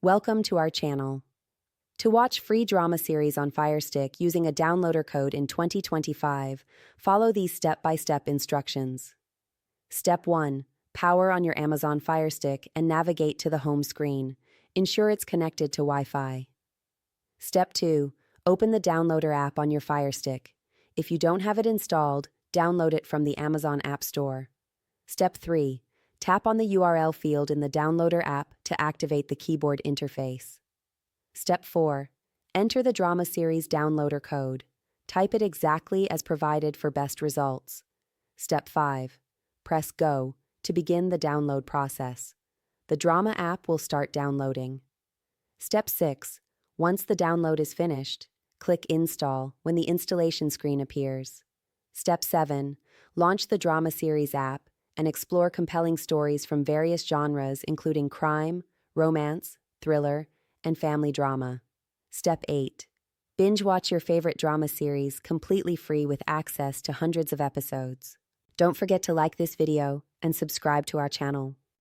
Welcome to our channel. To watch free drama series on Firestick using a downloader code in 2025, follow these step-by-step instructions. Step 1. Power on your Amazon Firestick and navigate to the home screen. Ensure it's connected to Wi-Fi. Step 2. Open the downloader app on your Firestick. If you don't have it installed, download it from the Amazon App Store. Step 3. Tap on the URL field in the downloader app to activate the keyboard interface. Step 4. Enter the drama series downloader code. Type it exactly as provided for best results. Step 5. Press Go to begin the download process. The drama app will start downloading. Step 6. Once the download is finished, click Install when the installation screen appears. Step 7. Launch the drama series app and explore compelling stories from various genres including crime, romance, thriller, and family drama. Step 8. Binge watch your favorite drama series completely free with access to hundreds of episodes. Don't forget to like this video and subscribe to our channel.